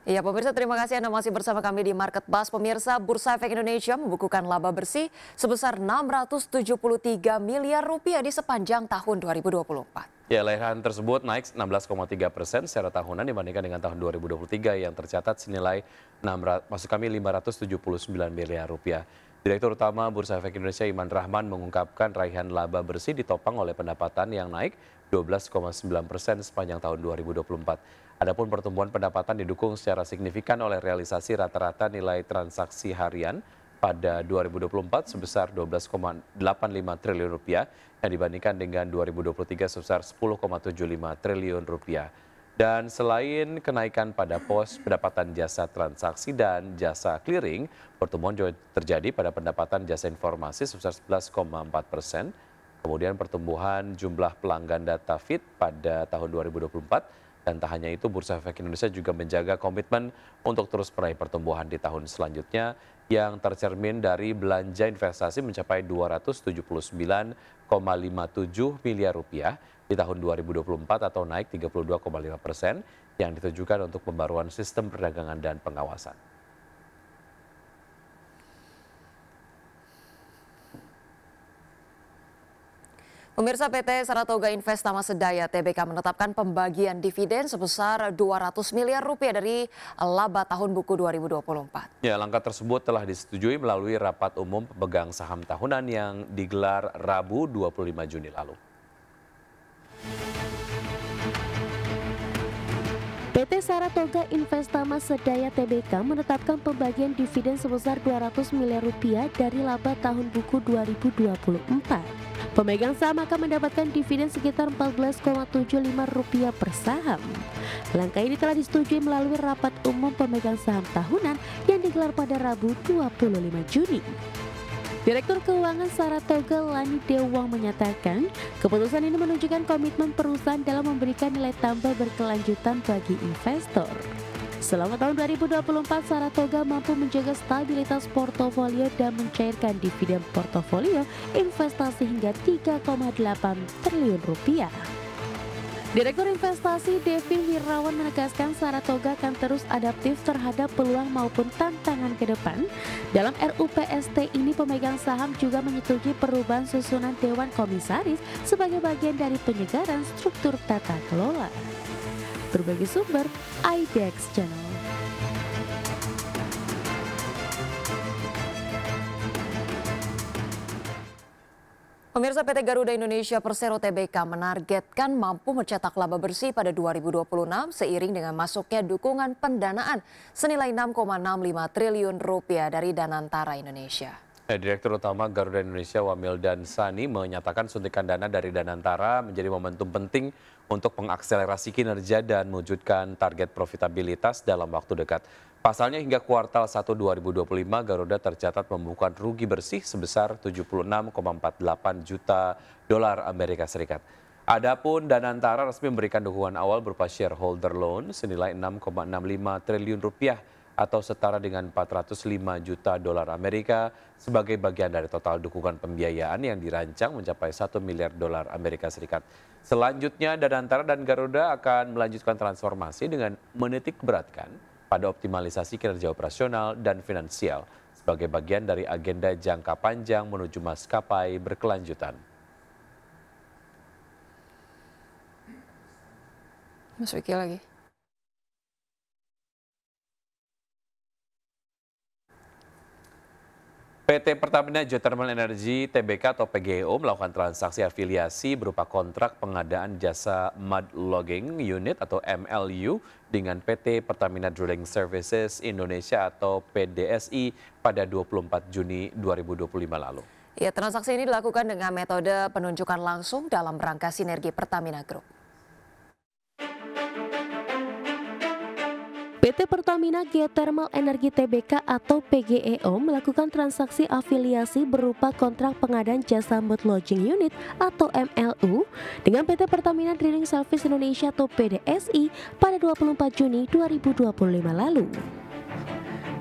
Ya pemirsa, terima kasih Anda masih bersama kami di Market Buzz. Pemirsa, Bursa Efek Indonesia membukukan laba bersih sebesar 673 miliar rupiah di sepanjang tahun 2024. Ya, lehan tersebut naik 16,3% secara tahunan dibandingkan dengan tahun 2023 yang tercatat senilai 579 miliar rupiah. Direktur Utama Bursa Efek Indonesia Iman Rahman mengungkapkan raihan laba bersih ditopang oleh pendapatan yang naik 12,9% sepanjang tahun 2024. Adapun pertumbuhan pendapatan didukung secara signifikan oleh realisasi rata-rata nilai transaksi harian pada 2024 sebesar 12,85 triliun rupiah yang dibandingkan dengan 2023 sebesar 10,75 triliun rupiah. Dan selain kenaikan pada pos pendapatan jasa transaksi dan jasa clearing, pertumbuhan juga terjadi pada pendapatan jasa informasi sebesar 11,4%. Kemudian pertumbuhan jumlah pelanggan data feed pada tahun 2024. Dan tak hanya itu, Bursa Efek Indonesia juga menjaga komitmen untuk terus meraih pertumbuhan di tahun selanjutnya yang tercermin dari belanja investasi mencapai 279,57 miliar rupiah di tahun 2024 atau naik 32,5% yang ditujukan untuk pembaruan sistem perdagangan dan pengawasan. Pemirsa, PT Saratoga Investama Sedaya Tbk menetapkan pembagian dividen sebesar 200 miliar rupiah dari laba tahun buku 2024. Ya, langkah tersebut telah disetujui melalui rapat umum pemegang saham tahunan yang digelar Rabu 25 Juni lalu. PT Saratoga Investama Sedaya Tbk menetapkan pembagian dividen sebesar 200 miliar rupiah dari laba tahun buku 2024. Pemegang saham akan mendapatkan dividen sekitar Rp14,75 per saham. Langkah ini telah disetujui melalui rapat umum pemegang saham tahunan yang digelar pada Rabu 25 Juni. Direktur Keuangan Saratoga Lani Dewang menyatakan, keputusan ini menunjukkan komitmen perusahaan dalam memberikan nilai tambah berkelanjutan bagi investor. Selama tahun 2024, Saratoga mampu menjaga stabilitas portofolio dan mencairkan dividen portofolio investasi hingga 3,8 triliun rupiah. Direktur Investasi Devin Wirawan menegaskan Saratoga akan terus adaptif terhadap peluang maupun tantangan ke depan. Dalam RUPST ini pemegang saham juga menyetujui perubahan susunan Dewan Komisaris sebagai bagian dari penyegaran struktur tata kelola. Berbagai sumber, IDEX Channel. Pemirsa, PT Garuda Indonesia Persero Tbk menargetkan mampu mencetak laba bersih pada 2026 seiring dengan masuknya dukungan pendanaan senilai 6,65 triliun rupiah dari Danantara Indonesia. Direktur Utama Garuda Indonesia Wamildan Sani menyatakan suntikan dana dari Danantara menjadi momentum penting untuk mengakselerasi kinerja dan mewujudkan target profitabilitas dalam waktu dekat. Pasalnya hingga kuartal 1 2025 Garuda tercatat membukukan rugi bersih sebesar 76,48 juta dolar Amerika Serikat. Adapun Danantara resmi memberikan dukungan awal berupa shareholder loan senilai 6,65 triliun rupiah atau setara dengan 405 juta dolar Amerika sebagai bagian dari total dukungan pembiayaan yang dirancang mencapai 1 miliar dolar Amerika Serikat. Selanjutnya Danantara dan Garuda akan melanjutkan transformasi dengan menitik beratkan pada optimalisasi kinerja operasional dan finansial sebagai bagian dari agenda jangka panjang menuju maskapai berkelanjutan. Mas Wiki lagi. PT Pertamina Geothermal Energy Tbk atau PGEO melakukan transaksi afiliasi berupa kontrak pengadaan jasa mud logging unit atau MLU dengan PT Pertamina Drilling Services Indonesia atau PDSI pada 24 Juni 2025 lalu. Ya, transaksi ini dilakukan dengan metode penunjukan langsung dalam rangka sinergi Pertamina Group. PT Pertamina Geothermal Energy Tbk atau PGEO melakukan transaksi afiliasi berupa kontrak pengadaan jasa mud lodging unit atau MLU dengan PT Pertamina Drilling Service Indonesia atau PDSI pada 24 Juni 2025 lalu.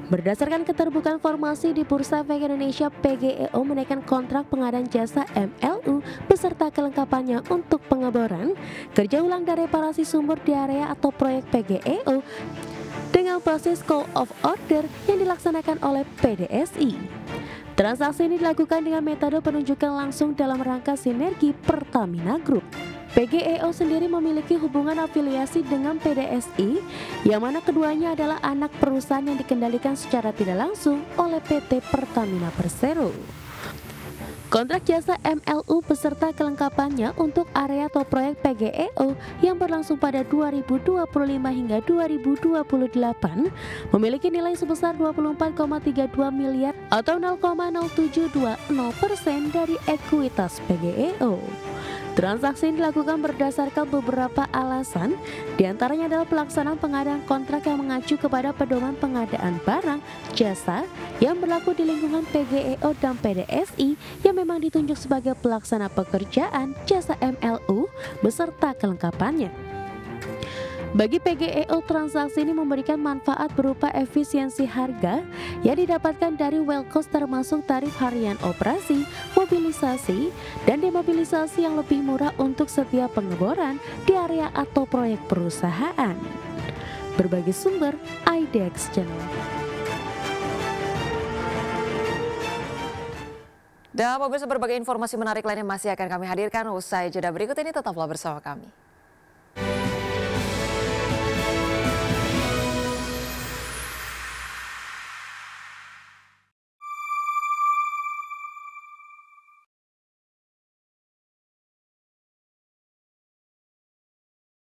Berdasarkan keterbukaan informasi di Bursa Efek Indonesia, PGEO menaikkan kontrak pengadaan jasa MLU beserta kelengkapannya untuk pengeboran, kerja ulang dan reparasi sumur di area atau proyek PGEO dengan proses call of order yang dilaksanakan oleh PDSI. Transaksi ini dilakukan dengan metode penunjukan langsung dalam rangka sinergi Pertamina Group. PGEO sendiri memiliki hubungan afiliasi dengan PDSI, yang mana keduanya adalah anak perusahaan yang dikendalikan secara tidak langsung oleh PT Pertamina Persero. Kontrak jasa MLU beserta kelengkapannya untuk area atau proyek PGEO yang berlangsung pada 2025 hingga 2028 memiliki nilai sebesar 24,32 miliar atau 0,0720% dari ekuitas PGEO. Transaksi ini dilakukan berdasarkan beberapa alasan, diantaranya adalah pelaksanaan pengadaan kontrak yang mengacu kepada pedoman pengadaan barang, jasa yang berlaku di lingkungan PGEO dan PDSI yang memang ditunjuk sebagai pelaksana pekerjaan jasa MLU beserta kelengkapannya. Bagi PGEO, transaksi ini memberikan manfaat berupa efisiensi harga yang didapatkan dari well cost termasuk tarif harian operasi, mobilisasi, dan demobilisasi yang lebih murah untuk setiap pengeboran di area atau proyek perusahaan. Berbagai sumber, IDX Channel. Dan pemirsa, berbagai informasi menarik lainnya masih akan kami hadirkan usai jeda berikut ini, tetaplah bersama kami.